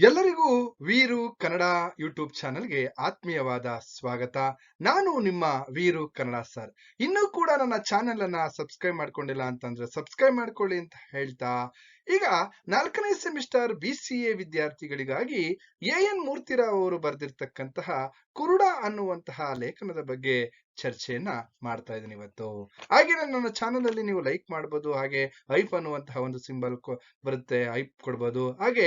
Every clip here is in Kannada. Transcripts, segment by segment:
ಎಲ್ಲರಿಗೂ ವೀರು ಕನ್ನಡ ಯೂಟ್ಯೂಬ್ ಚಾನೆಲ್ಗೆ ಆತ್ಮೀಯವಾದ ಸ್ವಾಗತ. ನಾನು ನಿಮ್ಮ ವೀರು ಕನ್ನಡ ಸರ್. ಇನ್ನೂ ಕೂಡ ನನ್ನ ಚಾನೆಲ್ ಅನ್ನ ಸಬ್ಸ್ಕ್ರೈಬ್ ಮಾಡ್ಕೊಂಡಿಲ್ಲ ಅಂತಂದ್ರೆ ಸಬ್ಸ್ಕ್ರೈಬ್ ಮಾಡ್ಕೊಳ್ಳಿ ಅಂತ ಹೇಳ್ತಾ, ಈಗ 4ನೇ ಸೆಮಿಸ್ಟರ್ BCA ವಿದ್ಯಾರ್ಥಿಗಳಿಗಾಗಿ AN ಮೂರ್ತಿರಾವ್ ಅವರು ಬರೆದಿರ್ತಕ್ಕಂತಹ ಕುರುಡ ಅನ್ನುವಂತಹ ಲೇಖನದ ಬಗ್ಗೆ ಚರ್ಚೆಯನ್ನ ಮಾಡ್ತಾ ಇದ್ದೀನಿ ಇವತ್ತು. ಹಾಗೆ ನನ್ನ ಚಾನೆಲ್ ಅಲ್ಲಿ ನೀವು ಲೈಕ್ ಮಾಡಬಹುದು, ಹಾಗೆ ಐಪ್ ಅನ್ನುವಂತಹ ಒಂದು ಸಿಂಬಲ್ ಬರುತ್ತೆ, ಐಪ್ ಕೊಡ್ಬೋದು, ಹಾಗೆ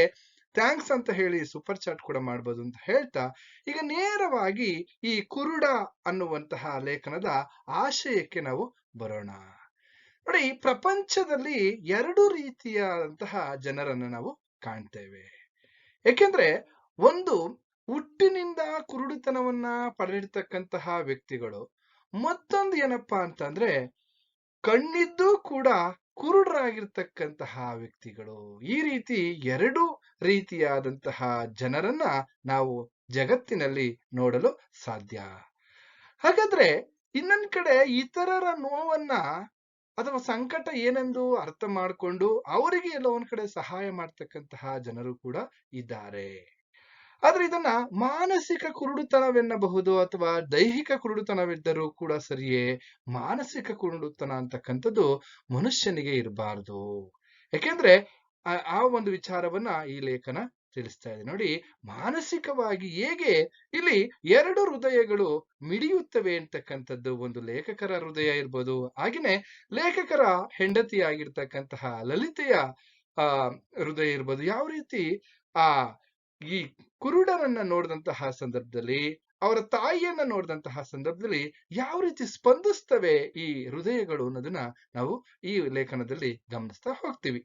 ಥ್ಯಾಂಕ್ಸ್ ಅಂತ ಹೇಳಿ ಸೂಪರ್ ಚಾಟ್ ಕೂಡ ಮಾಡ್ಬೋದು ಅಂತ ಹೇಳ್ತಾ, ಈಗ ನೇರವಾಗಿ ಈ ಕುರುಡ ಅನ್ನುವಂತಹ ಲೇಖನದ ಆಶಯಕ್ಕೆ ನಾವು ಬರೋಣ. ನೋಡಿ, ಪ್ರಪಂಚದಲ್ಲಿ ಎರಡು ರೀತಿಯಾದಂತಹ ಜನರನ್ನು ನಾವು ಕಾಣ್ತೇವೆ. ಏಕೆಂದ್ರೆ ಒಂದು, ಹುಟ್ಟಿನಿಂದ ಕುರುಡುತನವನ್ನ ಪಡೆದಿರ್ತಕ್ಕಂತಹ ವ್ಯಕ್ತಿಗಳು. ಮತ್ತೊಂದು ಏನಪ್ಪಾ ಅಂತಂದ್ರೆ, ಕಣ್ಣಿದ್ದು ಕೂಡ ಕುರುಡರಾಗಿರ್ತಕ್ಕಂತಹ ವ್ಯಕ್ತಿಗಳು. ಈ ರೀತಿ ಎರಡು ರೀತಿಯಾದಂತಹ ಜನರನ್ನ ನಾವು ಜಗತ್ತಿನಲ್ಲಿ ನೋಡಲು ಸಾಧ್ಯ. ಹಾಗಾದ್ರೆ ಇನ್ನೊಂದ್ ಕಡೆ ಇತರರ ನೋವನ್ನ ಅಥವಾ ಸಂಕಟ ಏನೆಂದು ಅರ್ಥ ಮಾಡಿಕೊಂಡು ಅವರಿಗೆ ಎಲ್ಲ ಒಂದ್ ಕಡೆ ಸಹಾಯ ಮಾಡ್ತಕ್ಕಂತಹ ಜನರು ಕೂಡ ಇದ್ದಾರೆ. ಆದ್ರೆ ಇದನ್ನ ಮಾನಸಿಕ ಕುರುಡುತನವೆನ್ನಬಹುದು ಅಥವಾ ದೈಹಿಕ ಕುರುಡುತನವಿದ್ದರೂ ಕೂಡ ಸರಿಯೇ. ಮಾನಸಿಕ ಕುರುಡುತನ ಅಂತಕ್ಕಂಥದ್ದು ಮನುಷ್ಯನಿಗೆ ಇರಬಾರ್ದು. ಯಾಕೆಂದ್ರೆ ಆ ಒಂದು ವಿಚಾರವನ್ನ ಈ ಲೇಖನ ತಿಳಿಸ್ತಾ ಇದೆ. ನೋಡಿ, ಮಾನಸಿಕವಾಗಿ ಹೇಗೆ ಇಲ್ಲಿ ಎರಡು ಹೃದಯಗಳು ಮಿಡಿಯುತ್ತವೆ ಅಂತಕ್ಕಂಥದ್ದು ಒಂದು ಲೇಖಕರ ಹೃದಯ ಇರ್ಬೋದು, ಹಾಗೇನೆ ಲೇಖಕರ ಹೆಂಡತಿಯಾಗಿರ್ತಕ್ಕಂತಹ ಲಲಿತೆಯ ಆ ಹೃದಯ ಇರ್ಬೋದು. ಯಾವ ರೀತಿ ಆ ಈ ಕುರುಡರನ್ನ ನೋಡಿದಂತಹ ಸಂದರ್ಭದಲ್ಲಿ, ಅವರ ತಾಯಿಯನ್ನ ನೋಡಿದಂತಹ ಸಂದರ್ಭದಲ್ಲಿ ಯಾವ ರೀತಿ ಸ್ಪಂದಿಸ್ತವೆ ಈ ಹೃದಯಗಳು ಅನ್ನೋದನ್ನ ನಾವು ಈ ಲೇಖನದಲ್ಲಿ ಗಮನಿಸ್ತಾ ಹೋಗ್ತೀವಿ.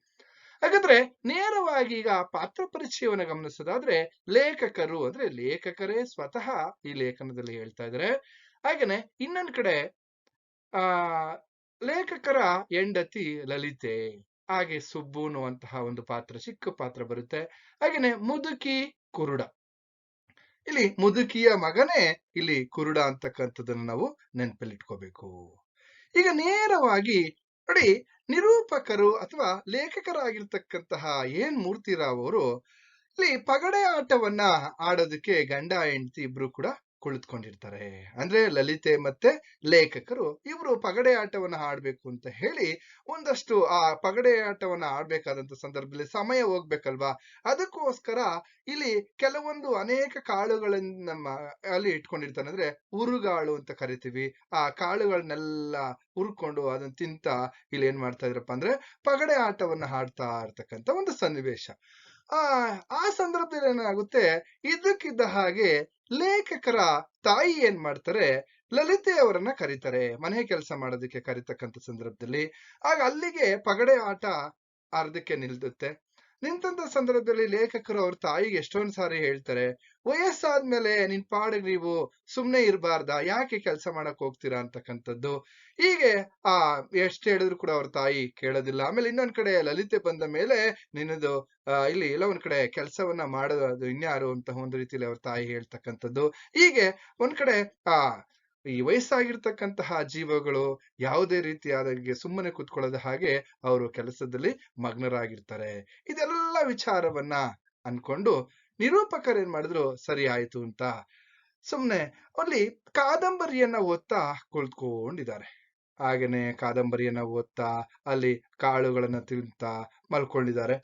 ಹಾಗಾದ್ರೆ ನೇರವಾಗಿ ಈಗ ಪಾತ್ರ ಪರಿಚಯವನ್ನ ಗಮನಿಸೋದಾದ್ರೆ, ಲೇಖಕರು ಅಂದ್ರೆ ಲೇಖಕರೇ ಸ್ವತಃ ಈ ಲೇಖನದಲ್ಲಿ ಹೇಳ್ತಾ ಇದ್ದಾರೆ. ಹಾಗೇನೆ ಇನ್ನೊಂದ್ ಕಡೆ ಆ ಲೇಖಕರ ಹೆಂಡತಿ ಲಲಿತೆ, ಹಾಗೆ ಸುಬ್ಬು ಅನ್ನುವಂತಹ ಒಂದು ಪಾತ್ರ, ಚಿಕ್ಕ ಪಾತ್ರ ಬರುತ್ತೆ. ಹಾಗೇನೆ ಮುದುಕಿ ಕುರುಡ. ಇಲ್ಲಿ ಮುದುಕಿಯ ಮಗನೇ ಇಲ್ಲಿ ಕುರುಡ ಅಂತಕ್ಕಂಥದ್ದನ್ನು ನಾವು ನೆನಪಲ್ಲಿಟ್ಕೋಬೇಕು. ಈಗ ನೇರವಾಗಿ ನೋಡಿ, ನಿರೂಪಕರು ಅಥವಾ ಲೇಖಕರಾಗಿರ್ತಕ್ಕಂತಹ AN ಮೂರ್ತಿರಾವ್ ಅವರು ಇಲ್ಲಿ ಪಗಡೆ ಆಟವನ್ನ ಆಡೋದಕ್ಕೆ ಗಂಡ ಹೆಂಡತಿ ಇಬ್ರು ಕೂಡ ಕುಳಿತುಕೊಂಡಿರ್ತಾರೆ. ಅಂದ್ರೆ ಲಲಿತೆ ಮತ್ತೆ ಲೇಖಕರು ಇಬ್ರು ಪಗಡೆ ಆಟವನ್ನ ಆಡ್ಬೇಕು ಅಂತ ಹೇಳಿ ಒಂದಷ್ಟು ಆ ಪಗಡೆ ಆಟವನ್ನ ಆಡ್ಬೇಕಾದಂತ ಸಂದರ್ಭದಲ್ಲಿ ಸಮಯ ಹೋಗ್ಬೇಕಲ್ವಾ, ಅದಕ್ಕೋಸ್ಕರ ಇಲ್ಲಿ ಕೆಲವೊಂದು ಅನೇಕ ಕಾಳುಗಳನ್ನ ನಮ್ಮ ಅಲ್ಲಿ ಇಟ್ಕೊಂಡಿರ್ತಾನೆ. ಅಂದ್ರೆ ಉರುಗಾಳು ಅಂತ ಕರಿತೀವಿ. ಆ ಕಾಳುಗಳನ್ನೆಲ್ಲ ಹುರ್ಕೊಂಡು ಅದನ್ನ ತಿಂತ ಇಲ್ಲಿ ಏನ್ ಮಾಡ್ತಾ ಇದ್ರಪ್ಪ ಅಂದ್ರೆ ಪಗಡೆ ಆಟವನ್ನ ಆಡ್ತಾ ಇರ್ತಕ್ಕಂಥ ಒಂದು ಸನ್ನಿವೇಶ. ಆ ಆ ಸಂದರ್ಭದಲ್ಲಿ ಏನಾಗುತ್ತೆ, ಇದಕ್ಕಿದ್ದ ಹಾಗೆ ಲೇಖಕರ ತಾಯಿ ಏನ್ ಮಾಡ್ತಾರೆ, ಲಲಿತೆ ಅವರನ್ನ ಕರೀತಾರೆ ಮನೆ ಕೆಲಸ ಮಾಡೋದಕ್ಕೆ ಕರಿತಕ್ಕಂಥ ಸಂದರ್ಭದಲ್ಲಿ. ಆಗ ಅಲ್ಲಿಗೆ ಪಗಡೆ ಆಟ ಅರ್ಧಕ್ಕೆ ನಿಲ್ದುತ್ತೆ. ನಿಂತಂತ ಸಂದರ್ಭದಲ್ಲಿ ಲೇಖಕರು ಅವ್ರ ತಾಯಿಗೆ ಎಷ್ಟೊಂದ್ ಸಾರಿ ಹೇಳ್ತಾರೆ, ವಯಸ್ಸಾದ್ಮೇಲೆ ನಿನ್ ಪಾಡಿಗೆ ನೀವು ಸುಮ್ನೆ ಇರಬಾರ್ದಾ, ಯಾಕೆ ಕೆಲಸ ಮಾಡಕ್ ಹೋಗ್ತೀರಾ ಅಂತಕ್ಕಂಥದ್ದು. ಹೀಗೆ ಆ ಎಷ್ಟ್ ಹೇಳಿದ್ರು ಕೂಡ ಅವ್ರ ತಾಯಿ ಕೇಳೋದಿಲ್ಲ. ಆಮೇಲೆ ಇನ್ನೊಂದ್ ಕಡೆ ಲಲಿತೆ ಬಂದ ಮೇಲೆ ನಿನ್ನದು ಇಲ್ಲಿ ಎಲ್ಲ ಒಂದ್ ಕಡೆ ಕೆಲಸವನ್ನ ಮಾಡೋದು ಇನ್ಯಾರು ಅಂತ ಒಂದು ರೀತಿಯಲ್ಲಿ ಅವ್ರ ತಾಯಿ ಹೇಳ್ತಕ್ಕಂಥದ್ದು. ಹೀಗೆ ಒಂದ್ ಕಡೆ ಆ ಈ ವಯಸ್ಸಾಗಿರ್ತಕ್ಕಂತಹ ಜೀವಗಳು ಯಾವುದೇ ರೀತಿಯಾದ ಸುಮ್ಮನೆ ಕೂತ್ಕೊಳ್ಳದ ಹಾಗೆ ಅವರು ಕೆಲಸದಲ್ಲಿ ಮಗ್ನರಾಗಿರ್ತಾರೆ. ಇದೆಲ್ಲ ವಿಚಾರವನ್ನ ಅನ್ಕೊಂಡು ನಿರೂಪಕರು ಏನ್ ಮಾಡಿದ್ರು, ಸರಿ ಆಯ್ತು ಅಂತ ಸುಮ್ನೆ ಅಲ್ಲಿ ಕಾದಂಬರಿಯನ್ನ ಓದ್ತಾ ಕುಳಿತುಕೊಂಡಿದ್ದಾರೆ. ಹಾಗೇನೆ ಕಾದಂಬರಿಯನ್ನ ಓದ್ತಾ ಅಲ್ಲಿ ಕಾಳುಗಳನ್ನ ತಿಂತಾ ಮಲ್ಕೊಂಡಿದ್ದಾರೆ.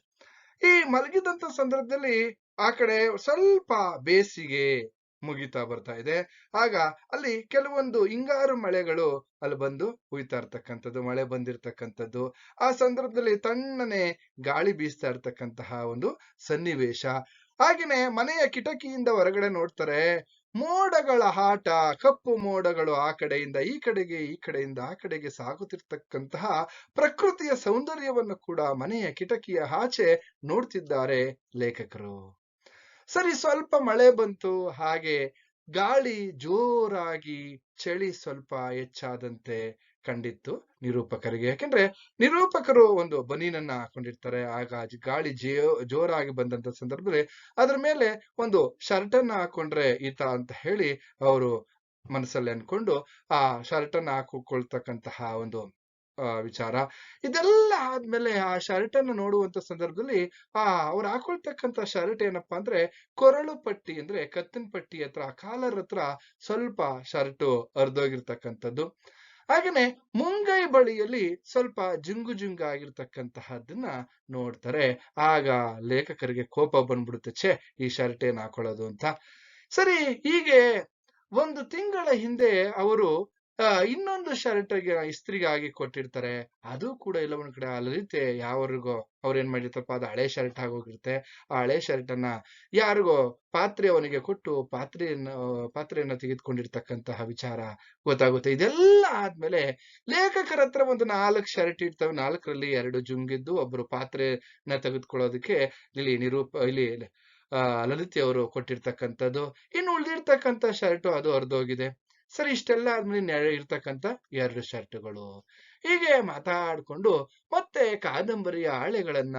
ಈ ಮಲಗಿದಂತ ಸಂದರ್ಭದಲ್ಲಿ ಆ ಕಡೆ ಸ್ವಲ್ಪ ಬೇಸಿಗೆ ಮುಗಿತಾ ಬರ್ತಾ ಇದೆ. ಆಗ ಅಲ್ಲಿ ಕೆಲವೊಂದು ಹಿಂಗಾರು ಮಳೆಗಳು ಅಲ್ಲಿ ಬಂದು ಹುಯ್ತಾ ಇರ್ತಕ್ಕಂಥದ್ದು, ಮಳೆ ಬಂದಿರತಕ್ಕಂಥದ್ದು. ಆ ಸಂದರ್ಭದಲ್ಲಿ ತಣ್ಣನೆ ಗಾಳಿ ಬೀಸ್ತಾ ಇರ್ತಕ್ಕಂತಹ ಒಂದು ಸನ್ನಿವೇಶ. ಹಾಗೇನೆ ಮನೆಯ ಕಿಟಕಿಯಿಂದ ಹೊರಗಡೆ ನೋಡ್ತಾರೆ, ಮೋಡಗಳ ಆಟ, ಕಪ್ಪು ಮೋಡಗಳು ಆ ಕಡೆಯಿಂದ ಈ ಕಡೆಗೆ, ಈ ಕಡೆಯಿಂದ ಆ ಕಡೆಗೆ ಸಾಗುತ್ತಿರ್ತಕ್ಕಂತಹ ಪ್ರಕೃತಿಯ ಸೌಂದರ್ಯವನ್ನು ಕೂಡ ಮನೆಯ ಕಿಟಕಿಯ ಆಚೆ ನೋಡ್ತಿದ್ದಾರೆ ಲೇಖಕರು. ಸರಿ, ಸ್ವಲ್ಪ ಮಳೆ ಬಂತು, ಹಾಗೆ ಗಾಳಿ ಜೋರಾಗಿ, ಚಳಿ ಸ್ವಲ್ಪ ಹೆಚ್ಚಾದಂತೆ ಕಂಡಿತ್ತು ನಿರೂಪಕರಿಗೆ. ಯಾಕೆಂದ್ರೆ ನಿರೂಪಕರು ಒಂದು ಬನೀನನ್ನ ಹಾಕೊಂಡಿರ್ತಾರೆ. ಆಗ ಗಾಳಿ ಜೋರಾಗಿ ಬಂದಂತ ಸಂದರ್ಭದಲ್ಲಿ ಅದ್ರ ಮೇಲೆ ಒಂದು ಶರ್ಟ್ ಅನ್ನ ಹಾಕೊಂಡ್ರೆ ಈತ ಅಂತ ಹೇಳಿ ಅವರು ಮನಸ್ಸಲ್ಲಿ ಅನ್ಕೊಂಡು ಆ ಶರ್ಟ್ ಅನ್ನ ಹಾಕೊಳ್ತಕ್ಕಂತಹ ಒಂದು ವಿಚಾರ. ಇದೆಲ್ಲ ಆದ್ಮೇಲೆ ಆ ಶರ್ಟ್ ಅನ್ನ ನೋಡುವಂತ ಸಂದರ್ಭದಲ್ಲಿ ಅವ್ರು ಹಾಕೊಳ್ತಕ್ಕಂತ ಶರ್ಟ್ ಏನಪ್ಪಾ ಅಂದ್ರೆ ಕೊರಳು ಪಟ್ಟಿ ಅಂದ್ರೆ ಕತ್ತಿನ ಪಟ್ಟಿ ಹತ್ರ ಕಾಲರ್ ಹತ್ರ ಸ್ವಲ್ಪ ಶರ್ಟ್ ಹರಿದೋಗಿರ್ತಕ್ಕಂಥದ್ದು. ಹಾಗೇನೆ ಮುಂಗೈ ಬಳಿಯಲ್ಲಿ ಸ್ವಲ್ಪ ಜುಂಗು ಜುಂಗ ಆಗಿರ್ತಕ್ಕಂತಹದ್ದನ್ನ ನೋಡ್ತಾರೆ. ಆಗ ಲೇಖಕರಿಗೆ ಕೋಪ ಬಂದ್ಬಿಡುತ್ತೆ, ಛೇ ಈ ಶರ್ಟ್ ಏನ್ ಹಾಕೊಳ್ಳೋದು ಅಂತ. ಸರಿ, ಹೀಗೆ ಒಂದು ತಿಂಗಳ ಹಿಂದೆ ಅವರು ಇನ್ನೊಂದು ಶರ್ಟ್ಗೆ ಇಸ್ತ್ರಿಗಾಗಿ ಕೊಟ್ಟಿರ್ತಾರೆ. ಅದು ಕೂಡ ಎಲ್ಲ ಒಂದ್ ಕಡೆ ಅಲರಿತೆ ಯಾವರಿಗೋ ಅವ್ರು ಏನ್ ಮಾಡಿರ್ತಾರಪ್ಪ, ಅದು ಹಳೆ ಶರ್ಟ್ ಆಗೋಗಿರುತ್ತೆ. ಆ ಹಳೆ ಶರ್ಟ್ ಅನ್ನ ಯಾರಿಗೋ ಪಾತ್ರೆಯವನಿಗೆ ಕೊಟ್ಟು ಪಾತ್ರೆಯನ್ನ ತೆಗೆದುಕೊಂಡಿರ್ತಕ್ಕಂತಹ ವಿಚಾರ ಗೊತ್ತಾಗುತ್ತೆ. ಇದೆಲ್ಲ ಆದ್ಮೇಲೆ ಲೇಖಕರ ಹತ್ರ ಒಂದು 4 ಶರ್ಟ್ ಇರ್ತವೆ. 4ರಲ್ಲಿ 2 ಜುಂಗಿದ್ದು, ಒಬ್ರು ಪಾತ್ರೆನ ತೆಗೆದುಕೊಳ್ಳೋದಕ್ಕೆ ಇಲ್ಲಿ ಲಲಿತಿ ಅವರು ಕೊಟ್ಟಿರ್ತಕ್ಕಂಥದ್ದು. ಇನ್ನು ಉಳಿದಿರ್ತಕ್ಕಂಥ ಶರ್ಟ್ ಅದು ಹರಿದೋಗಿದೆ. ಸರಿ, ಇಷ್ಟೆಲ್ಲ ಆದ್ಮೇಲೆ ಇರ್ತಕ್ಕಂಥ 2 ಶರ್ಟ್ಗಳು. ಹೀಗೆ ಮಾತಾಡ್ಕೊಂಡು ಮತ್ತೆ ಕಾದಂಬರಿಯ ಹಾಳೆಗಳನ್ನ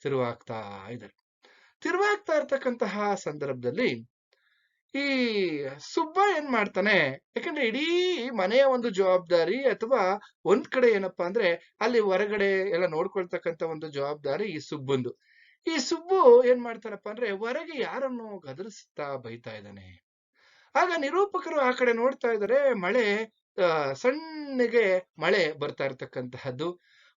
ತಿರುವಾಗ್ತಾ ಇದ್ದಾರೆ. ತಿರುವಾಗ್ತಾ ಇರ್ತಕ್ಕಂತಹ ಸಂದರ್ಭದಲ್ಲಿ ಈ ಸುಬ್ಬ ಏನ್ ಮಾಡ್ತಾನೆ, ಯಾಕಂದ್ರೆ ಇಡೀ ಮನೆಯ ಒಂದು ಜವಾಬ್ದಾರಿ ಅಥವಾ ಒಂದ್ ಕಡೆ ಏನಪ್ಪಾ ಅಂದ್ರೆ ಅಲ್ಲಿ ಹೊರಗಡೆ ಎಲ್ಲ ನೋಡ್ಕೊಳ್ತಕ್ಕಂತ ಒಂದು ಜವಾಬ್ದಾರಿ ಈ ಸುಬ್ಬಂದು. ಈ ಸುಬ್ಬು ಏನ್ ಮಾಡ್ತಾನಪ್ಪ ಅಂದ್ರೆ ಹೊರಗೆ ಯಾರನ್ನು ಗದರಿಸ್ತಾ ಬೈತಾ ಇದ್ದಾನೆ. ಆಗ ನಿರೂಪಕರು ಆ ಕಡೆ ನೋಡ್ತಾ ಇದ್ದಾರೆ. ಮಳೆ ಸಣ್ಣಗೆ ಮಳೆ ಬರ್ತಾ ಇರ್ತಕ್ಕಂತಹದ್ದು.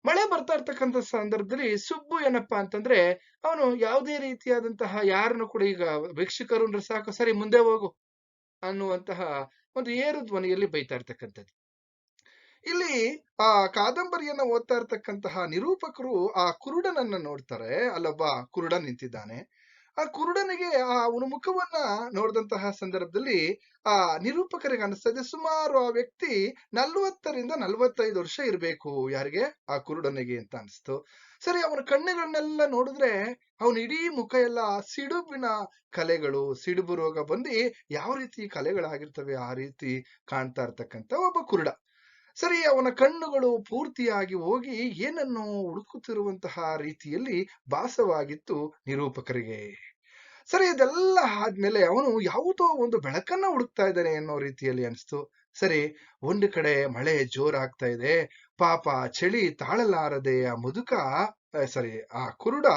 ಮಳೆ ಬರ್ತಾ ಇರ್ತಕ್ಕಂಥ ಸಂದರ್ಭದಲ್ಲಿ ಸುಬ್ಬು ಏನಪ್ಪಾ ಅಂತಂದ್ರೆ ಅವನು ಯಾವುದೇ ರೀತಿಯಾದಂತಹ ಯಾರನ್ನು ಕೂಡ, ಈಗ ಭಿಕ್ಷುಕರು ಅಂದ್ರೆ ಸಾಕು, ಸರಿ ಮುಂದೆ ಹೋಗು ಅನ್ನುವಂತಹ ಒಂದು ಏರು ಧ್ವನಿಯಲ್ಲಿ ಬೈತಾ ಇರ್ತಕ್ಕಂಥದ್ದು. ಇಲ್ಲಿ ಆ ಕಾದಂಬರಿಯನ್ನ ಓದ್ತಾ ಇರ್ತಕ್ಕಂತಹ ನಿರೂಪಕರು ಆ ಕುರುಡನನ್ನ ನೋಡ್ತಾರೆ. ಅಲ್ಲೊಬ್ಬ ಕುರುಡ ನಿಂತಿದ್ದಾನೆ. ಆ ಕುರುಡನಿಗೆ ಅವನ ಮುಖವನ್ನ ನೋಡಿದಂತಹ ಸಂದರ್ಭದಲ್ಲಿ ಆ ನಿರೂಪಕರಿಗೆ ಅನಿಸ್ತದೆ, ಸುಮಾರು ಆ ವ್ಯಕ್ತಿ 40ರಿಂದ 45 ವರ್ಷ ಇರಬೇಕು. ಯಾರಿಗೆ? ಆ ಕುರುಡನಿಗೆ ಅಂತ ಅನಿಸ್ತು. ಸರಿ, ಅವನ ಕಣ್ಣುಗಳನ್ನೆಲ್ಲ ನೋಡಿದ್ರೆ ಅವನ ಇಡೀ ಮುಖ ಎಲ್ಲ ಸಿಡುಬಿನ ಕಲೆಗಳು, ಸಿಡುಬು ರೋಗ ಬಂದು ಯಾವ ರೀತಿ ಕಲೆಗಳಾಗಿರ್ತವೆ ಆ ರೀತಿ ಕಾಣ್ತಾ ಇರ್ತಕ್ಕಂಥ ಒಬ್ಬ ಕುರುಡ. ಸರಿ, ಅವನ ಕಣ್ಣುಗಳು ಪೂರ್ತಿಯಾಗಿ ಹೋಗಿ ಏನನ್ನು ಹುಡುಕುತ್ತಿರುವಂತಹ ರೀತಿಯಲ್ಲಿ ಭಾಸವಾಗಿತ್ತು ನಿರೂಪಕರಿಗೆ. ಸರಿ, ಇದೆಲ್ಲ ಆದ್ಮೇಲೆ ಅವನು ಯಾವುದೋ ಒಂದು ಬೆಳಕನ್ನ ಹುಡುಕ್ತಾ ಇದ್ದಾನೆ ಅನ್ನೋ ರೀತಿಯಲ್ಲಿ ಅನಿಸ್ತು. ಸರಿ, ಒಂದು ಕಡೆ ಮಳೆ ಜೋರಾಗ್ತಾ ಇದೆ. ಪಾಪ ಚಳಿ ತಾಳಲಾರದೆ ಆ ಕುರುಡ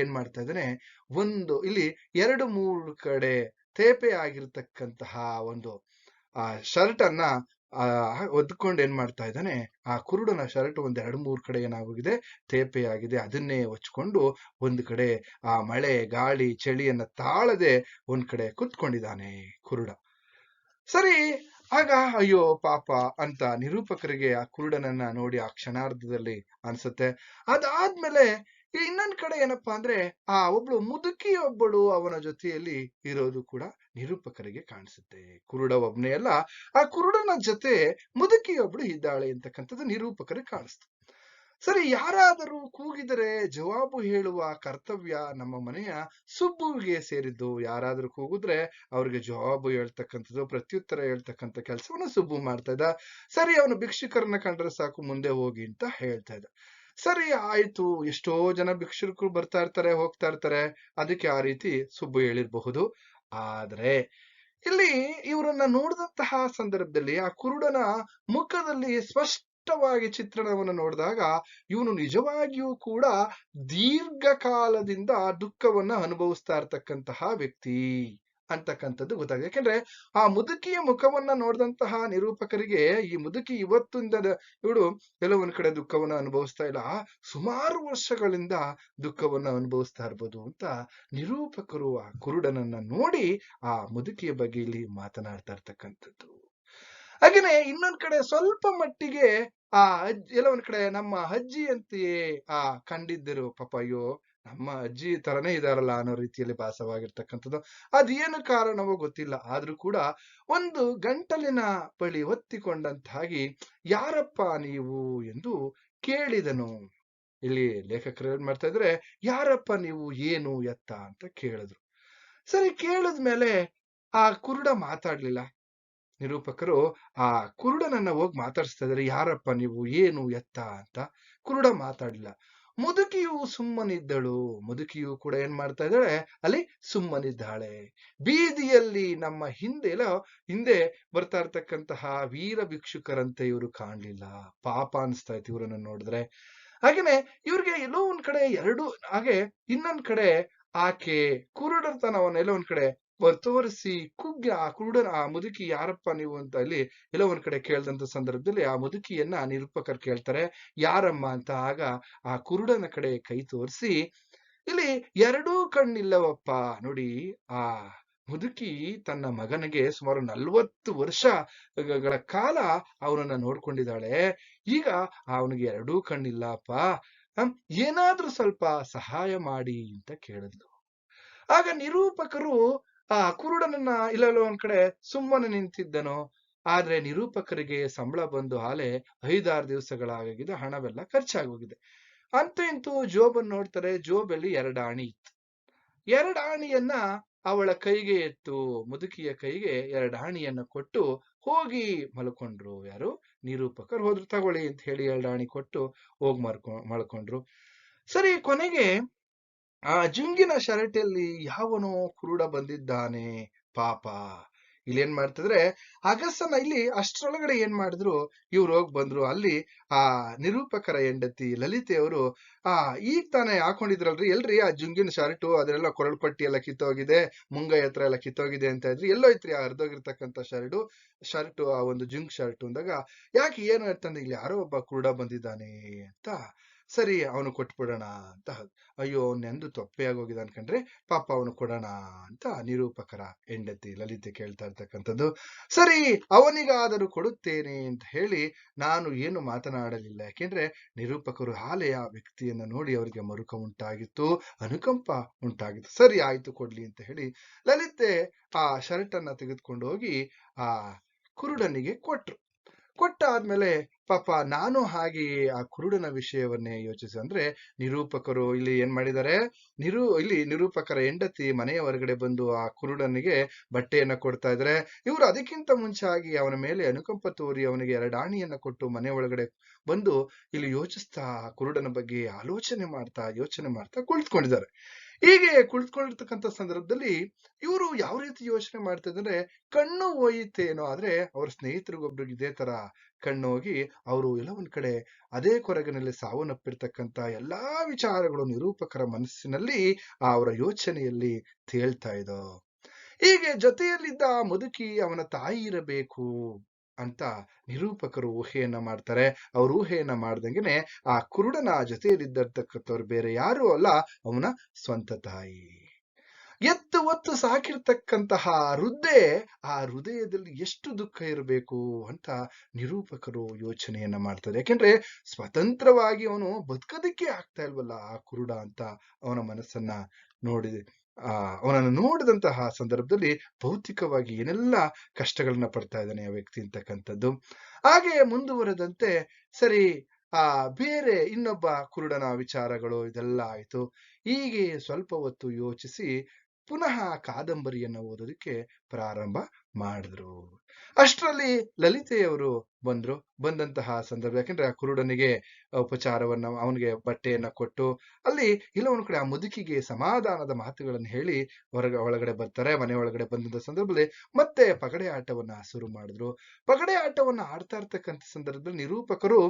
ಏನ್ ಮಾಡ್ತಾ ಇದ್ದಾನೆ, ಇಲ್ಲಿ 2-3 ಕಡೆ ತೇಪೆ ಆಗಿರ್ತಕ್ಕಂತಹ ಒಂದು ಶರ್ಟ್ ಅನ್ನ ಒದ್ಕೊಂಡು ಏನ್ ಮಾಡ್ತಾ ಇದ್ದಾನೆ, ಆ ಕುರುಡನ ಶರ್ಟ್ 2-3 ಕಡೆ ಏನಾಗೋಗಿದೆ, ತೇಪೆಯಾಗಿದೆ. ಅದನ್ನೇ ಹೊಚ್ಕೊಂಡು ಒಂದು ಕಡೆ ಆ ಮಳೆ ಗಾಳಿ ಚಳಿಯನ್ನ ತಾಳದೆ ಒಂದ್ ಕಡೆ ಕುತ್ಕೊಂಡಿದ್ದಾನೆ ಕುರುಡ. ಸರಿ, ಆಗ ಅಯ್ಯೋ ಪಾಪ ಅಂತ ನಿರೂಪಕರಿಗೆ ಆ ಕುರುಡನನ್ನ ನೋಡಿ ಆ ಕ್ಷಣಾರ್ಧದಲ್ಲಿ ಅನ್ಸುತ್ತೆ. ಅದಾದ್ಮೇಲೆ ಇನ್ನೊಂದ್ ಕಡೆ ಏನಪ್ಪಾ ಅಂದ್ರೆ ಒಬ್ಳು ಮುದುಕಿಯೊಬ್ಬಳು ಅವನ ಜೊತೆಯಲ್ಲಿ ಇರೋದು ಕೂಡ ನಿರೂಪಕರಿಗೆ ಕಾಣಿಸುತ್ತೆ. ಕುರುಡ ಒಬ್ನೇ ಅಲ್ಲ, ಆ ಕುರುಡನ ಜೊತೆ ಮುದುಕಿಯೊಬ್ಳು ಇದ್ದಾಳೆ ಅಂತಕ್ಕಂಥದ್ದು ನಿರೂಪಕರಿಗೆ ಕಾಣಿಸ್ತು. ಸರಿ, ಯಾರಾದರೂ ಕೂಗಿದರೆ ಜವಾಬು ಹೇಳುವ ಕರ್ತವ್ಯ ನಮ್ಮ ಮನೆಯ ಸುಬ್ಬುವಿಗೆ ಸೇರಿದ್ದು. ಯಾರಾದ್ರೂ ಕೂಗಿದ್ರೆ ಅವ್ರಿಗೆ ಜವಾಬು ಹೇಳ್ತಕ್ಕಂಥದ್ದು, ಪ್ರತ್ಯುತ್ತರ ಹೇಳ್ತಕ್ಕಂಥ ಕೆಲಸವನ್ನ ಸುಬ್ಬು ಮಾಡ್ತಾ ಇದ್ದ. ಸರಿ, ಅವನು ಭಿಕ್ಷುಕರನ್ನ ಕಂಡ್ರೆ ಸಾಕು ಮುಂದೆ ಹೋಗಿ ಅಂತ ಹೇಳ್ತಾ ಇದ್ದ. ಸರಿ ಆಯ್ತು, ಎಷ್ಟೋ ಜನ ಭಿಕ್ಷುಕರು ಬರ್ತಾ ಇರ್ತಾರೆ ಹೋಗ್ತಾ ಇರ್ತಾರೆ, ಅದಕ್ಕೆ ಆ ರೀತಿ ಸುಬ್ಬು ಹೇಳಿರಬಹುದು. ಆದ್ರೆ ಇಲ್ಲಿ ಇವರನ್ನ ನೋಡಿದಂತಹ ಸಂದರ್ಭದಲ್ಲಿ ಆ ಕುರುಡನ ಮುಖದಲ್ಲಿ ಸ್ಪಷ್ಟವಾಗಿ ಚಿತ್ರಣವನ್ನು ನೋಡಿದಾಗ ಇವನು ನಿಜವಾಗಿಯೂ ಕೂಡ ದೀರ್ಘಕಾಲದಿಂದ ದುಃಖವನ್ನ ಅನುಭವಿಸ್ತಾ ಇರ್ತಕ್ಕಂತಹ ವ್ಯಕ್ತಿ ಅಂತಕ್ಕಂಥದ್ದು ಗೊತ್ತಾಗಿದೆ. ಯಾಕೆಂದ್ರೆ ಆ ಮುದುಕಿಯ ಮುಖವನ್ನ ನೋಡಿದಂತಹ ನಿರೂಪಕರಿಗೆ ಈ ಮುದುಕಿ ಇವತ್ತಿಂದ ಇವಳು ಕೆಲವೊಂದ್ ಕಡೆ ದುಃಖವನ್ನ ಅನುಭವಿಸ್ತಾ ಇಲ್ಲ, ಸುಮಾರು ವರ್ಷಗಳಿಂದ ದುಃಖವನ್ನ ಅನುಭವಿಸ್ತಾ ಇರ್ಬೋದು ಅಂತ ನಿರೂಪಕರು ಆ ಕುರುಡನನ್ನ ನೋಡಿ ಆ ಮುದುಕಿಯ ಬಗ್ಗೆ ಇಲ್ಲಿ ಮಾತನಾಡ್ತಾ ಇರ್ತಕ್ಕಂಥದ್ದು. ಹಾಗೇನೆ ಇನ್ನೊಂದ್ ಕಡೆ ಸ್ವಲ್ಪ ಮಟ್ಟಿಗೆ ಎಲ್ಲ ಒಂದ್ ಕಡೆ ನಮ್ಮ ಅಜ್ಜಿ ಅಂತೆಯೇ ಕಂಡಿದ್ದರು, ಪಾಪ ಅಯ್ಯೋ ನಮ್ಮ ಅಜ್ಜಿ ತರನೇ ಇದಾರಲ್ಲ ಅನ್ನೋ ರೀತಿಯಲ್ಲಿ ಭಾಸವಾಗಿರ್ತಕ್ಕಂಥದ್ದು. ಅದೇನು ಕಾರಣವೋ ಗೊತ್ತಿಲ್ಲ, ಆದ್ರೂ ಕೂಡ ಒಂದು ಗಂಟಲಿನ ಬಳಿ ಒತ್ತಿಕೊಂಡಂತಾಗಿ ಯಾರಪ್ಪ ನೀವು ಎಂದು ಕೇಳಿದನು. ಇಲ್ಲಿ ಲೇಖಕರು ಏನ್ ಮಾಡ್ತಾ ಇದ್ರೆ, ಯಾರಪ್ಪ ನೀವು, ಏನು ಎತ್ತ ಅಂತ ಕೇಳಿದ್ರು. ಸರಿ, ಕೇಳಿದ್ಮೇಲೆ ಆ ಕುರುಡ ಮಾತಾಡ್ಲಿಲ್ಲ. ನಿರೂಪಕರು ಆ ಕುರುಡನನ್ನ ಹೋಗಿ ಮಾತಾಡಿಸ್ತಾ ಇದಾರೆ, ಯಾರಪ್ಪ ನೀವು, ಏನು ಎತ್ತ ಅಂತ. ಕುರುಡ ಮಾತಾಡ್ಲಿಲ್ಲ. ಮುದುಕಿಯು ಸುಮ್ಮನಿದ್ದಳು. ಮುದುಕಿಯು ಕೂಡ ಏನ್ ಮಾಡ್ತಾ ಇದ್ದಾಳೆ, ಅಲ್ಲಿ ಸುಮ್ಮನಿದ್ದಾಳೆ. ಬೀದಿಯಲ್ಲಿ ನಮ್ಮ ಹಿಂದೆ ಬರ್ತಾ ಇರ್ತಕ್ಕಂತಹ ವೀರ ಭಿಕ್ಷುಕರಂತೆ ಇವರು ಕಾಣ್ಲಿಲ್ಲ. ಪಾಪ ಅನಿಸ್ತಾ ಇತ್ತು ಇವರನ್ನ ನೋಡಿದ್ರೆ. ಹಾಗೇನೆ ಇವ್ರಿಗೆ ಎಲ್ಲೋ ಒಂದ್ ಕಡೆ ಹಾಗೆ ಇನ್ನೊಂದ್ ಕಡೆ ಆಕೆ ಕುರುಡತನವನ್ನ ಎಲ್ಲೋ ಒಂದ್ ಕಡೆ ತೋರಿಸಿ ಕುಗ್ಗಿ ಆ ಮುದುಕಿ ಯಾರಪ್ಪ ನೀವು ಅಂತ ಅಲ್ಲಿ ಎಲ್ಲೋ ಒಂದ್ ಕಡೆ ಕೇಳ್ದಂತ ಸಂದರ್ಭದಲ್ಲಿ ಆ ಮುದುಕಿಯನ್ನ ನಿರೂಪಕರು ಕೇಳ್ತಾರೆ, ಯಾರಮ್ಮ ಅಂತ. ಆಗ ಆ ಕುರುಡನ ಕಡೆ ಕೈ ತೋರಿಸಿ, ಇಲ್ಲಿ ಎರಡೂ ಕಣ್ಣಿಲ್ಲವಪ್ಪ. ನೋಡಿ, ಆ ಮುದುಕಿ ತನ್ನ ಮಗನಿಗೆ ಸುಮಾರು 40 ವರ್ಷಗಳ ಕಾಲ ಅವನನ್ನ ನೋಡ್ಕೊಂಡಿದ್ದಾಳೆ. ಈಗ ಅವನಿಗೆ ಎರಡೂ ಕಣ್ಣಿಲ್ಲಪ್ಪ, ಏನಾದ್ರೂ ಸ್ವಲ್ಪ ಸಹಾಯ ಮಾಡಿ ಅಂತ ಕೇಳಿದ್ಲು. ಆಗ ನಿರೂಪಕರು ಆ ಕುರುಡನನ್ನ ಇಲ್ಲೆಲ್ಲೋ ಒಂದ್ ಕಡೆ ಸುಮ್ಮನೆ ನಿಂತಿದ್ದನೋ, ಆದ್ರೆ ನಿರೂಪಕರಿಗೆ ಸಂಬಳ ಬಂದು ಆಲೆ 5-6 ದಿವಸಗಳಾಗಿದೆ, ಹಣವೆಲ್ಲ ಖರ್ಚಾಗೋಗಿದೆ. ಅಂತೂ ಇಂತೂ ಜೋಬನ್ನು ನೋಡ್ತಾರೆ, ಜೋಬಲ್ಲಿ 2 ಆಣಿ ಇತ್ತು. 2 ಆಣಿಯನ್ನ ಅವಳ ಕೈಗೆ ಎತ್ತು, ಮುದುಕಿಯ ಕೈಗೆ 2 ಆಣಿಯನ್ನ ಕೊಟ್ಟು ಹೋಗಿ ಮಲ್ಕೊಂಡ್ರು. ಯಾರು? ನಿರೂಪಕರು ಹೋದ್ರು. ತಗೊಳ್ಳಿ ಅಂತ ಹೇಳಿ 2 ಆಣಿ ಕೊಟ್ಟು ಹೋಗಿ ಮಲ್ಕೊಂಡ್ರು. ಸರಿ, ಕೊನೆಗೆ ಆ ಜುಂಗಿನ ಶರಟೆಯಲ್ಲಿ ಯಾವನೋ ಕುರುಡ ಬಂದಿದ್ದಾನೆ ಪಾಪ. ಇಲ್ಲಿ ಏನ್ ಮಾಡ್ತಿದ್ರೆ ಅಗಸನ ಇಲ್ಲಿ ಅಷ್ಟ್ರೊಳಗಡೆ ಏನ್ ಮಾಡಿದ್ರು, ಇವ್ರು ಹೋಗಿ ಬಂದ್ರು. ಅಲ್ಲಿ ಆ ನಿರೂಪಕರ ಹೆಂಡತಿ ಲಲಿತೆಯವರು ಈಗ ತಾನೇ ಹಾಕೊಂಡಿದ್ರಲ್ರಿ, ಎಲ್ರಿ ಆ ಜುಂಗಿನ ಶರ್ಟು, ಅದೆಲ್ಲ ಕೊರಳು ಪಟ್ಟಿ ಎಲ್ಲ ಕಿತ್ತೋಗಿದೆ, ಮುಂಗೈ ಹತ್ರ ಎಲ್ಲ ಕಿತ್ತೋಗಿದೆ ಅಂತ ಇದ್ರಿ, ಎಲ್ಲೋ ಐತ್ರಿ ಆ ಹರಿದೋಗಿರ್ತಕ್ಕಂಥ ಶರ್ಟು ಆ ಒಂದು ಜುಂಗ್ ಶರ್ಟ್ ಅಂದಾಗ, ಯಾಕೆ ಏನು ಅಂತಂದ್ರೆ ಇಲ್ಲಿ ಯಾರೋ ಒಬ್ಬ ಕುರುಡ ಬಂದಿದ್ದಾನೆ ಅಂತ. ಸರಿ, ಅವನು ಕೊಟ್ಬಿಡೋಣ ಅಂತ. ಅಯ್ಯೋ, ನೆಂದು ತೊಪ್ಪೆ ಆಗೋಗಿದ ಅನ್ಕಂಡ್ರೆ, ಪಾಪ ಅವನು ಕೊಡೋಣ ಅಂತ ನಿರೂಪಕರ ಹೆಂಡತಿ ಲಲಿತೆ ಕೇಳ್ತಾ ಇರ್ತಕ್ಕಂಥದ್ದು. ಸರಿ, ಅವನಿಗಾದರೂ ಕೊಡುತ್ತೇನೆ ಅಂತ ಹೇಳಿ ನಾನು ಏನು ಮಾತನಾಡಲಿಲ್ಲ. ಯಾಕೆಂದ್ರೆ ನಿರೂಪಕರು ಆ ವ್ಯಕ್ತಿಯನ್ನ ನೋಡಿ ಅವರಿಗೆ ಮರುಕ ಉಂಟಾಗಿತ್ತು, ಅನುಕಂಪ ಉಂಟಾಗಿತ್ತು. ಸರಿ ಆಯ್ತು, ಕೊಡ್ಲಿ ಅಂತ ಹೇಳಿ ಲಲಿತೆ ಆ ಶರ್ಟ್ ಅನ್ನ ತೆಗೆದುಕೊಂಡು ಹೋಗಿ ಆ ಕುರುಡನಿಗೆ ಕೊಟ್ರು. ಕೊಟ್ಟಾದ್ಮೇಲೆ ಪಾಪ ನಾನು ಹಾಗೆ ಆ ಕುರುಡನ ವಿಷಯವನ್ನೇ ಯೋಚಿಸಿ, ಅಂದ್ರೆ ನಿರೂಪಕರು ಇಲ್ಲಿ ಏನ್ ಮಾಡಿದ್ದಾರೆ, ಇಲ್ಲಿ ನಿರೂಪಕರ ಹೆಂಡತಿ ಮನೆಯ ಹೊರಗಡೆ ಬಂದು ಆ ಕುರುಡನಿಗೆ ಬಟ್ಟೆಯನ್ನ ಕೊಡ್ತಾ ಇದ್ರೆ, ಇವರು ಅದಕ್ಕಿಂತ ಮುಂಚಾಗಿ ಅವನ ಮೇಲೆ ಅನುಕಂಪ ತೋರಿ ಅವನಿಗೆ 2 ಆಣಿಯನ್ನ ಕೊಟ್ಟು ಮನೆ ಒಳಗಡೆ ಬಂದು ಇಲ್ಲಿ ಯೋಚಿಸ್ತಾ ಕುರುಡನ ಬಗ್ಗೆ ಯೋಚನೆ ಮಾಡ್ತಾ ಕುಳಿತುಕೊಂಡಿದ್ದಾರೆ. ಹೀಗೆ ಕುಳಿತುಕೊಂಡಿರ್ತಕ್ಕಂಥ ಸಂದರ್ಭದಲ್ಲಿ ಇವರು ಯಾವ ರೀತಿ ಯೋಚನೆ ಮಾಡ್ತಾ ಇದ್ರೆ, ಕಣ್ಣು ಹೋಯಿತೇನೋ, ಆದ್ರೆ ಅವ್ರ ಸ್ನೇಹಿತರಿಗೊಬ್ರಿಗೆ ಇದೇ ತರ ಕಣ್ಣು ಹೋಗಿ ಅವರು ಎಲ್ಲ ಒಂದ್ ಕಡೆ ಅದೇ ಕೊರಗಿನಲ್ಲಿ ಸಾವನ್ನಪ್ಪಿರ್ತಕ್ಕಂಥ ಎಲ್ಲಾ ವಿಚಾರಗಳು ನಿರೂಪಕರ ಮನಸ್ಸಿನಲ್ಲಿ ಅವರ ಯೋಚನೆಯಲ್ಲಿ ತೇಳ್ತಾ ಇದ್ದೋ. ಹೀಗೆ ಜೊತೆಯಲ್ಲಿದ್ದ ಮುದುಕಿ ಅವನ ತಾಯಿ ಇರಬೇಕು ಅಂತ ನಿರೂಪಕರು ಊಹೆಯನ್ನ ಮಾಡ್ತಾರೆ. ಅವ್ರ ಊಹೆಯನ್ನ ಮಾಡ್ದಂಗೆನೆ ಆ ಕುರುಡನ ಜೊತೆಯಲ್ಲಿದ್ದರ್ತಕ್ಕಂಥವ್ರು ಬೇರೆ ಯಾರು ಅಲ್ಲ, ಅವನ ಸ್ವಂತ ತಾಯಿ. ಎತ್ತು ಒತ್ತು ಸಾಕಿರ್ತಕ್ಕಂತಹ ವೃದ್ಧೆ, ಆ ಹೃದಯದಲ್ಲಿ ಎಷ್ಟು ದುಃಖ ಇರಬೇಕು ಅಂತ ನಿರೂಪಕರು ಯೋಚನೆಯನ್ನ ಮಾಡ್ತಾರೆ. ಯಾಕೆಂದ್ರೆ ಸ್ವತಂತ್ರವಾಗಿ ಅವನು ಬದುಕೋದಕ್ಕೆ ಆಗ್ತಾ ಇಲ್ವಲ್ಲ ಆ ಕುರುಡ ಅಂತ ಅವನ ಮನಸ್ಸನ್ನ ಅವನನ್ನು ನೋಡಿದಂತಹ ಸಂದರ್ಭದಲ್ಲಿ ಭೌತಿಕವಾಗಿ ಏನೆಲ್ಲ ಕಷ್ಟಗಳನ್ನ ಪಡ್ತಾ ಇದ್ದಾನೆ ಆ ವ್ಯಕ್ತಿ ಅಂತಕ್ಕಂಥದ್ದು. ಹಾಗೆ ಮುಂದುವರೆದಂತೆ ಸರಿ, ಬೇರೆ ಇನ್ನೊಬ್ಬ ಕುರುಡನ ವಿಚಾರಗಳು ಇದೆಲ್ಲ ಆಯ್ತು. ಹೀಗೆ ಸ್ವಲ್ಪ ಹೊತ್ತು ಯೋಚಿಸಿ ಪುನಃ ಕಾದಂಬರಿಯನ್ನು ಓದೋದಕ್ಕೆ ಪ್ರಾರಂಭ ಮಾಡಿದ್ರು. ಅಷ್ಟರಲ್ಲಿ ಲಲಿತೆಯವರು ಬಂದಂತಹ ಸಂದರ್ಭ, ಯಾಕೆಂದ್ರೆ ಆ ಕುರುಡನಿಗೆ ಉಪಚಾರವನ್ನ, ಅವನಿಗೆ ಬಟ್ಟೆಯನ್ನ ಕೊಟ್ಟು ಅಲ್ಲಿ ಇಲ್ಲ ಒಂದ್ ಕಡೆ ಆ ಮುದುಕಿಗೆ ಸಮಾಧಾನದ ಮಾತುಗಳನ್ನು ಹೇಳಿ ಒಳಗಡೆ ಬರ್ತಾರೆ. ಮನೆ ಒಳಗಡೆ ಬಂದಂತ ಸಂದರ್ಭದಲ್ಲಿ ಮತ್ತೆ ಪಗಡೆ ಆಟವನ್ನ ಶುರು ಮಾಡಿದ್ರು. ಪಗಡೆ ಆಟವನ್ನ ಆಡ್ತಾ ಇರ್ತಕ್ಕಂಥ ಸಂದರ್ಭದಲ್ಲಿ ನಿರೂಪಕರು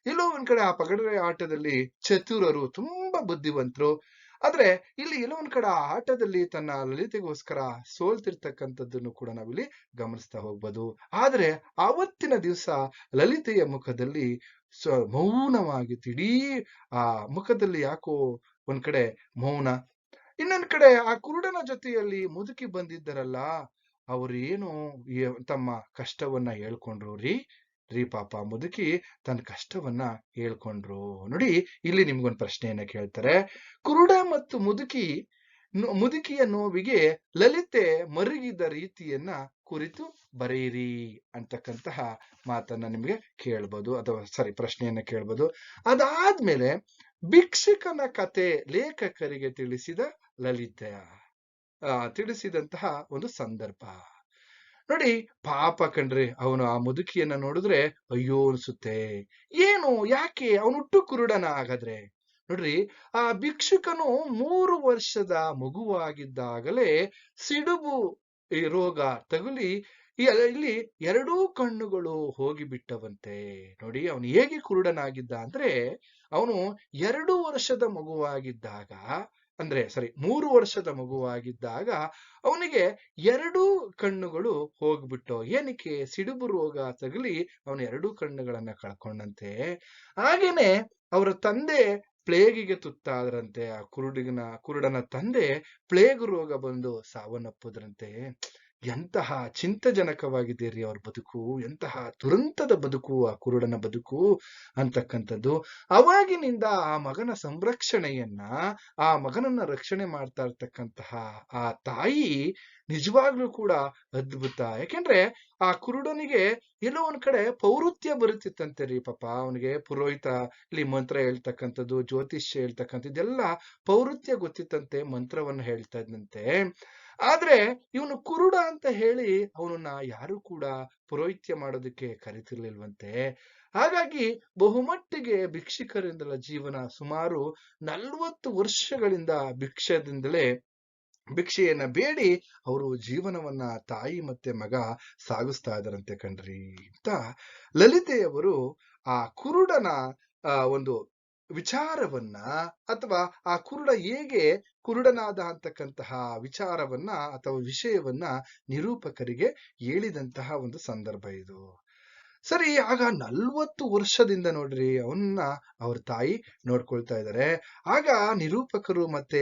ಎಲ್ಲೋ ಒಂದ್ ಕಡೆ ಆ ಪಗಡೆ ಆಟದಲ್ಲಿ ಚತುರರು, ತುಂಬಾ ಬುದ್ಧಿವಂತರು. ಆದ್ರೆ ಇಲ್ಲಿ ಎಲ್ಲೋ ಒಂದ್ ಕಡೆ ಆ ಆಟದಲ್ಲಿ ತನ್ನ ಲಲಿತೆಗೋಸ್ಕರ ಸೋಲ್ತಿರ್ತಕ್ಕಂಥದ್ದನ್ನು ಕೂಡ ನಾವಿಲ್ಲಿ ಗಮನಿಸ್ತಾ ಹೋಗ್ಬೋದು. ಆದ್ರೆ ಆವತ್ತಿನ ದಿವಸ ಲಲಿತೆಯ ಮುಖದಲ್ಲಿ ಮೌನವಾಗಿತ್ತು. ಇಡೀ ಆ ಮುಖದಲ್ಲಿ ಯಾಕೋ ಒಂದ್ ಕಡೆ ಮೌನ, ಇನ್ನೊಂದ್ ಕಡೆ ಆ ಕುರುಡನ ಜೊತೆಯಲ್ಲಿ ಮುದುಕಿ ಬಂದಿದ್ದರಲ್ಲ, ಅವ್ರು ಏನು ತಮ್ಮ ಕಷ್ಟವನ್ನ ಹೇಳ್ಕೊಂಡ್ರು ರೀ ಪಾಪ ಮುದುಕಿ ತನ್ನ ಕಷ್ಟವನ್ನ ಹೇಳ್ಕೊಂಡ್ರು. ನೋಡಿ, ಇಲ್ಲಿ ನಿಮ್ಗೊಂದು ಪ್ರಶ್ನೆಯನ್ನ ಕೇಳ್ತಾರೆ. ಕುರುಡ ಮತ್ತು ಮುದುಕಿಯ ನೋವಿಗೆ ಲಲಿತೆ ಮರುಗಿದ ರೀತಿಯನ್ನ ಕುರಿತು ಬರೆಯಿರಿ ಅಂತಕ್ಕಂತಹ ಮಾತನ್ನ ನಿಮ್ಗೆ ಕೇಳ್ಬೋದು, ಅಥವಾ ಪ್ರಶ್ನೆಯನ್ನ ಕೇಳ್ಬೋದು. ಅದಾದ್ಮೇಲೆ ಭಿಕ್ಷುಕನ ಕತೆ ಲೇಖಕರಿಗೆ ತಿಳಿಸಿದ ಲಲಿತೆ ತಿಳಿಸಿದಂತಹ ಒಂದು ಸಂದರ್ಭ. ನೋಡಿ, ಪಾಪ ಕಣ್ರಿ, ಅವನು ಆ ಮುದುಕಿಯನ್ನ ನೋಡಿದ್ರೆ ಅಯ್ಯೋ ಅನ್ಸುತ್ತೆ. ಏನು, ಯಾಕೆ ಅವನು ಹುಟ್ಟು ಕುರುಡನ? ಹಾಗಾದ್ರೆ ನೋಡ್ರಿ, ಆ ಭಿಕ್ಷುಕನು 3 ವರ್ಷದ ಮಗುವಾಗಿದ್ದಾಗಲೇ ಸಿಡುಬು ಈ ರೋಗ ತಗುಲಿ ಇಲ್ಲಿ ಎರಡೂ ಕಣ್ಣುಗಳು ಹೋಗಿಬಿಟ್ಟವಂತೆ. ನೋಡಿ, ಅವನು ಹೇಗೆ ಕುರುಡನಾಗಿದ್ದ ಅಂದ್ರೆ, ಅವನು 2 ವರ್ಷದ ಮಗುವಾಗಿದ್ದಾಗ, ಅಂದ್ರೆ ಸರಿ 3 ವರ್ಷದ ಮಗುವಾಗಿದ್ದಾಗ ಅವನಿಗೆ ಎರಡೂ ಕಣ್ಣುಗಳು ಹೋಗ್ಬಿಟ್ಟು, ಏನಕ್ಕೆ? ಸಿಡುಬು ರೋಗ ತಗುಲಿ ಅವನು ಎರಡೂ ಕಣ್ಣುಗಳನ್ನ ಕಳ್ಕೊಂಡಂತೆ. ಹಾಗೇನೆ ಅವರ ತಂದೆ ಪ್ಲೇಗಿಗೆ ತುತ್ತಾದ್ರಂತೆ. ಆ ಕುರುಡನ ತಂದೆ ಪ್ಲೇಗ್ ರೋಗ ಬಂದು ಸಾವನ್ನಪ್ಪುದ್ರಂತೆ. ಎಂತಹ ಚಿಂತಜನಕವಾಗಿದೆ ರೀ ಅವ್ರ ಬದುಕು, ಎಂತಹ ದುರಂತದ ಬದುಕು ಆ ಕುರುಡನ ಬದುಕು ಅಂತಕ್ಕಂಥದ್ದು. ಅವಾಗಿನಿಂದ ಆ ಮಗನ ಸಂರಕ್ಷಣೆಯನ್ನ, ಆ ಮಗನನ್ನ ರಕ್ಷಣೆ ಮಾಡ್ತಾ ಇರ್ತಕ್ಕಂತಹ ಆ ತಾಯಿ ನಿಜವಾಗ್ಲೂ ಕೂಡ ಅದ್ಭುತ. ಯಾಕೆಂದ್ರೆ ಆ ಕುರುಡನಿಗೆ ಎಲ್ಲೋ ಒಂದ್ ಕಡೆ ಪೌರುತ್ಯ ಬರುತ್ತಿತ್ತಂತೆ ರೀ. ಪಾಪ ಅವನಿಗೆ ಪುರೋಹಿತ ಇಲ್ಲಿ ಮಂತ್ರ ಹೇಳ್ತಕ್ಕಂಥದ್ದು, ಜ್ಯೋತಿಷ್ಯ ಹೇಳ್ತಕ್ಕಂಥದ್ದು ಇದೆಲ್ಲ ಪೌರುತ್ಯ ಗೊತ್ತಿತ್ತಂತೆ, ಮಂತ್ರವನ್ನ ಹೇಳ್ತಾ ಇದ್ದಂತೆ. ಆದ್ರೆ ಇವನು ಕುರುಡ ಅಂತ ಹೇಳಿ ಅವನನ್ನ ಯಾರು ಕೂಡ ಪುರೋಹಿತ್ಯ ಮಾಡೋದಕ್ಕೆ ಕರಿತಿರ್ಲಿಲ್ವಂತೆ. ಹಾಗಾಗಿ ಬಹುಮಟ್ಟಿಗೆ ಭಿಕ್ಷುಕರಿಂದಲ ಜೀವನ ಸುಮಾರು 40 ವರ್ಷಗಳಿಂದ ಭಿಕ್ಷೆಯನ್ನ ಬೇಡಿ ಅವರು ಜೀವನವನ್ನ ತಾಯಿ ಮತ್ತೆ ಮಗ ಸಾಗಿಸ್ತಾ ಇದ್ದಾರಂತೆ ಕಣ್ರಿ. ಅಂತ ಲಲಿತೆಯವರು ಆ ಕುರುಡನ ಒಂದು ವಿಚಾರವನ್ನ, ಅಥವಾ ಆ ಕುರುಡ ಹೇಗೆ ಕುರುಡನಾದ ಅಂತಕ್ಕಂತಹ ವಿಚಾರವನ್ನ ಅಥವಾ ವಿಷಯವನ್ನ ನಿರೂಪಕರಿಗೆ ಹೇಳಿದಂತಹ ಒಂದು ಸಂದರ್ಭ ಇದು. ಸರಿ, ಆಗ 40 ವರ್ಷದಿಂದ ನೋಡ್ರಿ ಅವನ್ನ ಅವ್ರ ತಾಯಿ ನೋಡ್ಕೊಳ್ತಾ ಇದ್ದಾರೆ. ಆಗ ನಿರೂಪಕರು ಮತ್ತೆ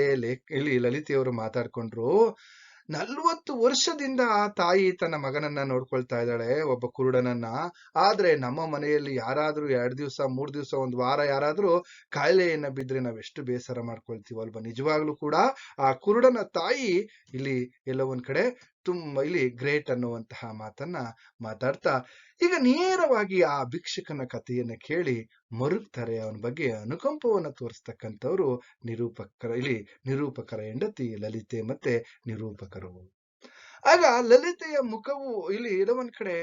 ಇಲ್ಲಿ ಲಲಿತೆಯವರು ಮಾತಾಡ್ಕೊಂಡ್ರು, 40 ವರ್ಷದಿಂದ ಆ ತಾಯಿ ತನ್ನ ಮಗನನ್ನ ನೋಡ್ಕೊಳ್ತಾ ಇದ್ದಾಳೆ, ಒಬ್ಬ ಕುರುಡನನ್ನ. ಆದ್ರೆ ನಮ್ಮ ಮನೆಯಲ್ಲಿ ಯಾರಾದ್ರೂ 2 ದಿವಸ 3 ದಿವಸ 1 ವಾರ ಯಾರಾದ್ರೂ ಕಾಯಿಲೆಯನ್ನ ಬಿದ್ರೆ ನಾವೆಷ್ಟು ಬೇಸರ ಮಾಡ್ಕೊಳ್ತೀವಲ್ವಾ. ನಿಜವಾಗ್ಲೂ ಕೂಡ ಆ ಕುರುಡನ ತಾಯಿ ಇಲ್ಲಿ ಎಲ್ಲೋ ಒಂದ್ ಕಡೆ ತುಂಬಾ ಇಲ್ಲಿ ಗ್ರೇಟ್ ಅನ್ನುವಂತಹ ಮಾತನ್ನ ಮಾತಾಡ್ತಾ, ಈಗ ನೇರವಾಗಿ ಆ ಭಿಕ್ಷುಕನ ಕಥೆಯನ್ನ ಕೇಳಿ ಮರುಗ್ತಾರೆ. ಅವನ ಬಗ್ಗೆ ಅನುಕಂಪವನ್ನ ತೋರಿಸ್ತಕ್ಕಂಥವ್ರು ನಿರೂಪಕರ ಹೆಂಡತಿ ಲಲಿತೆ ಮತ್ತೆ ನಿರೂಪಕರು. ಆಗ ಲಲಿತೆಯ ಮುಖವು ಇಲ್ಲಿ ಏನೋ ಒಂದ್ ಕಡೆ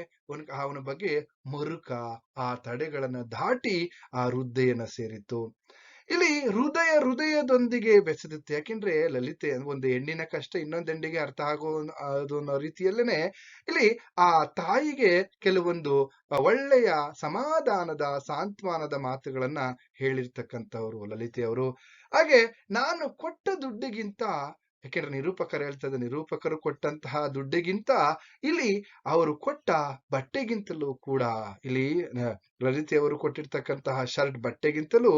ಅವನ ಬಗ್ಗೆ ಮರುಕ, ಆ ತಡೆಗಳನ್ನ ದಾಟಿ ಆ ಹೃದಯನ ಸೇರಿತು. ಇಲ್ಲಿ ಹೃದಯದೊಂದಿಗೆ ಬೆಸೆದುತ್ತೆ. ಯಾಕೆಂದ್ರೆ ಲಲಿತೆ ಒಂದು ಹೆಣ್ಣಿನ ಕಷ್ಟ ಇನ್ನೊಂದು ಹೆಣ್ಣಿಗೆ ಅರ್ಥ ಅನ್ನೋ ರೀತಿಯಲ್ಲೇನೆ ಇಲ್ಲಿ ಆ ತಾಯಿಗೆ ಕೆಲವೊಂದು ಒಳ್ಳೆಯ ಸಮಾಧಾನದ ಸಾಂತ್ವನದ ಮಾತುಗಳನ್ನ ಹೇಳಿರ್ತಕ್ಕಂಥವ್ರು ಲಲಿತೆಯವರು. ಹಾಗೆ ನಾನು ಕೊಟ್ಟ ದುಡ್ಡಿಗಿಂತ, ಯಾಕೆಂದ್ರೆ ನಿರೂಪಕರು ಕೊಟ್ಟಂತಹ ದುಡ್ಡಿಗಿಂತ ಇಲ್ಲಿ ಅವರು ಕೊಟ್ಟ ಬಟ್ಟೆಗಿಂತಲೂ ಕೂಡ, ಇಲ್ಲಿ ಲಲಿತೆಯವರು ಕೊಟ್ಟಿರ್ತಕ್ಕಂತಹ ಶರ್ಟ್ ಬಟ್ಟೆಗಿಂತಲೂ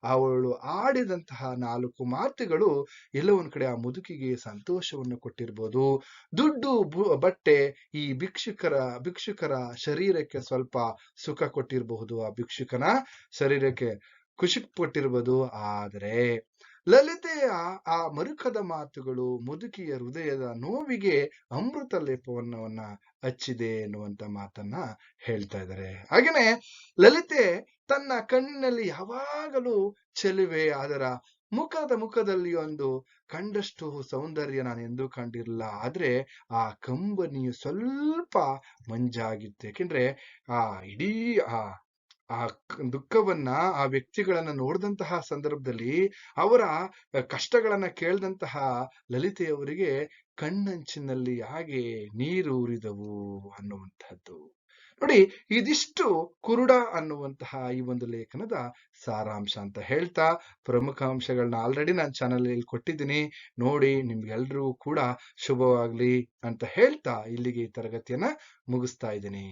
ಅವಳು ಆಡಿದಂತಹ 4 ಮಾತುಗಳು ಎಲ್ಲೋ ಒಂದ್ ಕಡೆ ಆ ಮುದುಕಿಗೆ ಸಂತೋಷವನ್ನು ಕೊಟ್ಟಿರ್ಬೋದು. ದುಡ್ಡು ಬಟ್ಟೆ ಈ ಭಿಕ್ಷುಕರ ಶರೀರಕ್ಕೆ ಸ್ವಲ್ಪ ಸುಖ ಕೊಟ್ಟಿರಬಹುದು, ಆ ಭಿಕ್ಷುಕನ ಶರೀರಕ್ಕೆ ಖುಷಿ ಕೊಟ್ಟಿರ್ಬೋದು. ಆದರೆ ಲಲಿತೆಯ ಆ ಮರುಕದ ಮಾತುಗಳು ಮುದುಕಿಯ ಹೃದಯದ ನೋವಿಗೆ ಅಮೃತ ಲೇಪವನ್ನ ಹಚ್ಚಿದೆ ಎನ್ನುವಂತ ಮಾತನ್ನ ಹೇಳ್ತಾ ಇದ್ದಾರೆ. ಹಾಗೇನೆ ಲಲಿತೆ ತನ್ನ ಕಣ್ಣಿನಲ್ಲಿ ಯಾವಾಗಲೂ ಚೆಲುವೆ, ಅದರ ಮುಖದಲ್ಲಿ ಒಂದು ಕಂಡಷ್ಟು ಸೌಂದರ್ಯ ನಾನು ಎಂದೂ ಕಂಡಿರಲಿಲ್ಲ. ಆದ್ರೆ ಆ ಕಂಬನಿಯು ಸ್ವಲ್ಪ ಮಂಜಾಗಿತ್ತು. ಯಾಕೆಂದ್ರೆ ಆ ಇಡೀ ಆ ದುಃಖವನ್ನ, ಆ ವ್ಯಕ್ತಿಗಳನ್ನ ನೋಡಿದಂತಹ ಸಂದರ್ಭದಲ್ಲಿ, ಅವರ ಕಷ್ಟಗಳನ್ನ ಕೇಳಿದಂತಹ ಲಲಿತೆಯವರಿಗೆ ಕಣ್ಣಂಚಿನಲ್ಲಿ ಹಾಗೆ ನೀರು ಉರಿದವು ಅನ್ನುವಂತಹದ್ದು. ನೋಡಿ, ಇದಿಷ್ಟು ಕುರುಡ ಅನ್ನುವಂತಹ ಈ ಒಂದು ಲೇಖನದ ಸಾರಾಂಶ ಅಂತ ಹೇಳ್ತಾ, ಪ್ರಮುಖ ಅಂಶಗಳನ್ನ ಆಲ್ರೆಡಿ ನಾನು ಚಾನಲ್ ಅಲ್ಲಿ ಕೊಟ್ಟಿದ್ದೀನಿ, ನೋಡಿ ನಿಮ್ಗೆಲ್ರಿಗೂ ಕೂಡ ಶುಭವಾಗ್ಲಿ ಅಂತ ಹೇಳ್ತಾ ಇಲ್ಲಿಗೆ ಈ ತರಗತಿಯನ್ನ ಮುಗಿಸ್ತಾ ಇದ್ದೀನಿ.